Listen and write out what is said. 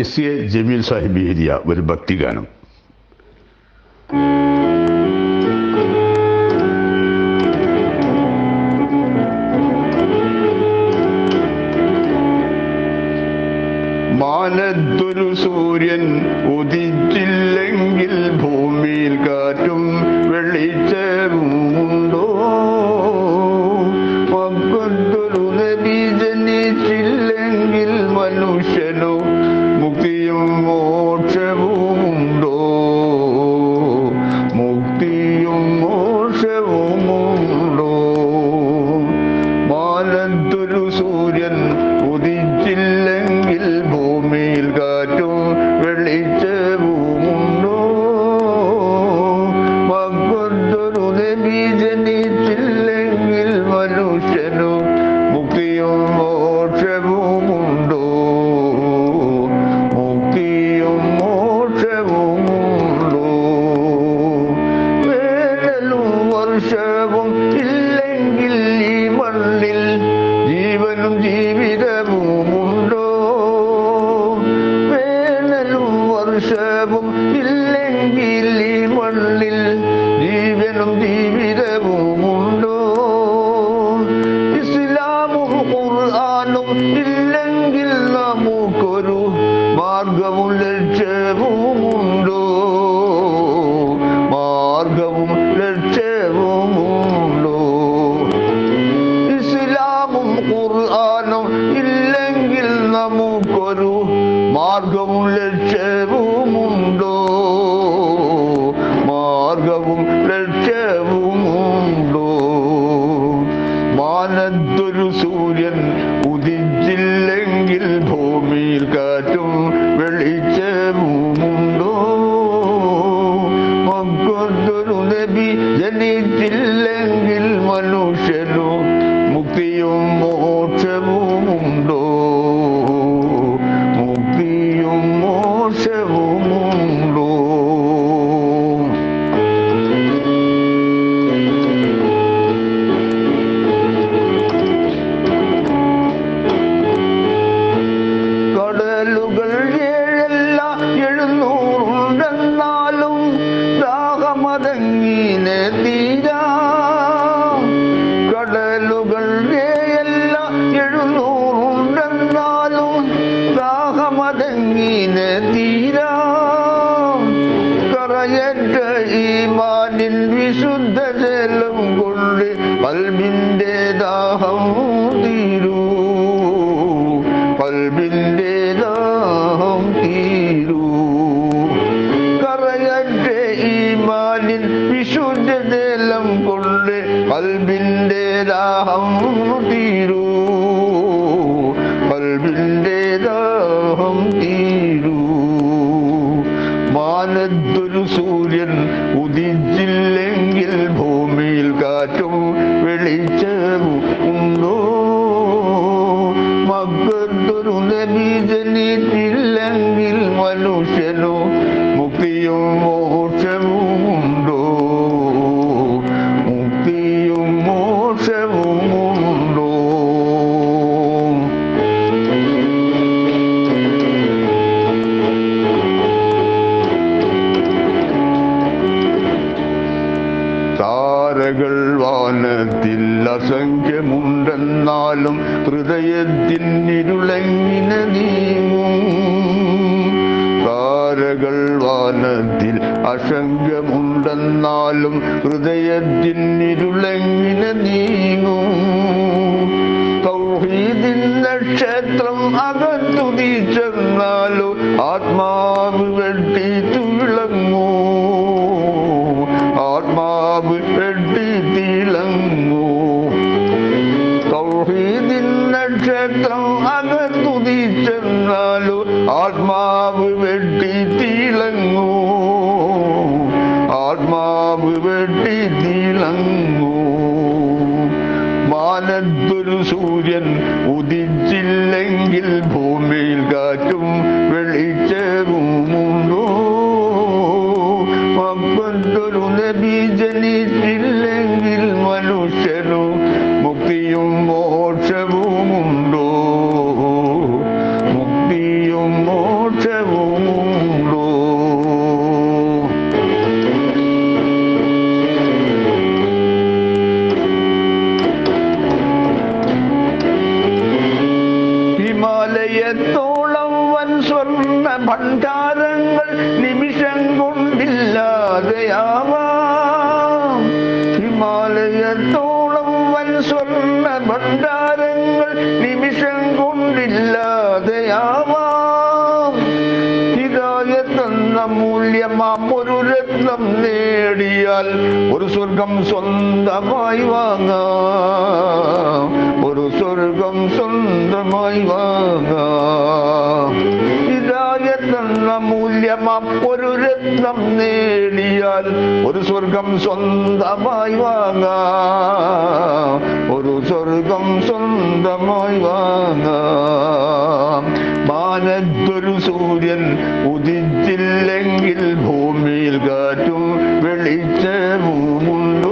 S A Jameel Sahib എഴുതിയ ഒരു ഭക്തിഗാനം. മാനത്തൊരു സൂര്യൻ ഉദിച്ചില്ലെങ്കിൽ ഭൂമിയിൽ കാറ്റും വെളിച്ചമുണ്ടോ? മക്കത്തൊരു നബി ജനിച്ചില്ലെങ്കിൽ മനുഷ്യനോ മുക്തിയും മോക്ഷവുമുണ്ടോ? മുക്തിയും മോക്ഷവുമുണ്ടോ? മാനത്തൊരു സൂര്യൻ ഉദിച്ചില്ലെങ്കിൽ ഭൂമിയിൽ കാറ്റും വെളിച്ചവുമുണ്ടോ? മക്കത്തൊരു നബി ജനിച്ചില്ലെങ്കിൽ മനുഷ്യനു മുക്തിയും മോക്ഷവുമുണ്ടോ? മുക്തിയും മോക്ഷവുമുണ്ടോ? വേനലും വർഷവും ഇല്ലെങ്കിൽ ഈ മണ്ണിൽ ജീവനും ജീവിതവുമുണ്ടോ? വേനലും വർഷവും ഇല്ലെങ്കിൽ ഈ മണ്ണിൽ ജീവനും ജീവിതവുമുണ്ടോ? ഇസ്ലാമും ഖുർആനും ഇല്ലെങ്കിൽ നമുക്കൊരു മാർഗവും ലക്ഷ്യവുമുണ്ടോ? മാർഗവും ലക്ഷ്യവുമുണ്ടോ? ഇസ്ലാമും ഖുർആനും ഇല്ലെങ്കിൽ നമുക്കൊരു മാർഗവും ലക്ഷ്യവുമുണ്ടോ? മാർഗവും ലക്ഷ്യവുമുണ്ടോ? മാനത്തൊരു സൂര്യൻ ഉദിച്ചില്ലെങ്കിൽ ഭൂമിയിൽ കാറ്റും വെളിച്ചവുമുണ്ടോ? മക്കത്തൊരു നബി ജനിച്ചില്ലെങ്കിൽ മനുഷ്യനു മുക്തിയും മോക്ഷവുമുണ്ടോ? മുക്തിയും മോക്ഷവുമുണ്ടോ? കടലുകൾ 700 ദാഹമതങ്ങീനെ തീരാ. കടലുകൾ 700 ദാഹമതങ്ങീനെ തീരാ. കറയറ്റ ഈമാനിൻ വിശുദ്ധ ജലം കൊണ്ട് കൽബിന്റെ ദാഹം തീരൂ. കൽബിന്റെ ദാഹം തീരൂ. കറയറ്റ ഈമാനിൻ വിശുദ്ധ ജലം കൊണ്ട് കൽബിന്റെ ദാഹം തീരൂ. കൽബിന്റെ ദാഹം തീരൂ. മാനത്തൊരു സൂര്യൻ ഉദിച്ചില്ലെങ്കിൽ ഭൂമിയിൽ കാറ്റും വെളിച്ചവുമുണ്ടോ? മക്കത്തൊരു നബി ജനിച്ചില്ലെങ്കിൽ മനുഷ്യനു മുക്തിയും മോക്ഷവുമുണ്ടോ? മുക്തിയും മോക്ഷവുമുണ്ടോ? താരകൾ വാനത്തിൽ അസംഖ്യമുണ്ടെന്നാലും ഹൃദയത്തിൻ ഇരുളെങ്ങനെ നീങ്ങും? താരകൾ വാനത്തിൽ അസംഖ്യമുണ്ടെന്നാലും ഹൃദയത്തിൻ ഇരുളെങ്ങനെ നീങ്ങും? തൗഹീദിൻ നക്ഷത്രം അകത്തുതിച്ചെന്നാലും ആത്മാവ് വെട്ടി തിളങ്ങൂ. ആത്മാവ് വെട്ടി തിളങ്ങൂ. തൗഹീദിൻ നക്ഷത്രം അകത്തുതിച്ചെന്നാലും ആത്മാവ് വെട്ടി തിളങ്ങൂ. ആത്മാവ് വെട്ടി തിളങ്ങൂ. മാനത്തൊരു സൂര്യൻ ഉദിച്ചില്ലെങ്കിൽ ഭൂമിയിൽ കാറ്റും വെളിച്ചവുമുണ്ടോ? മക്കത്തൊരു നബി ജനിച്ചില്ലെങ്കിൽ മനുഷ്യനു മുക്തിയും മോക്ഷവുമുണ്ടോ? മുക്തിയും മോക്ഷ ഭണ്ഡാരങ്ങൾ നിമിഷം കൊണ്ടില്ലാതെയാവാം. ഹിമാലയത്തോളം വൻ സ്വർണ്ണ ഭണ്ഡാരങ്ങൾ നിമിഷം കൊണ്ടില്ലാതെയാവാം. ഹിദായത്തെന്ന മൂല്യമാം ഒരു രത്നം നേടിയാൽ ഒരു സ്വർഗം സ്വന്തമായി വാങ്ങാം. ഒരു സ്വർഗം സ്വന്തമായി വാങ്ങാം. ഹിദായത്തെന്ന മൂല്യമാം ഒരു രത്നം നേടിയാൽ ഒരു സ്വർഗം സ്വന്തമായി വാങ്ങാം. ഒരു സ്വർഗം സ്വന്തമായി വാങ്ങാം. മാനത്തൊരു സൂര്യൻ ഉദിച്ചില്ലെങ്കിൽ ഭൂമിയിൽ കാറ്റും വെളിച്ചവുമുണ്ടോ?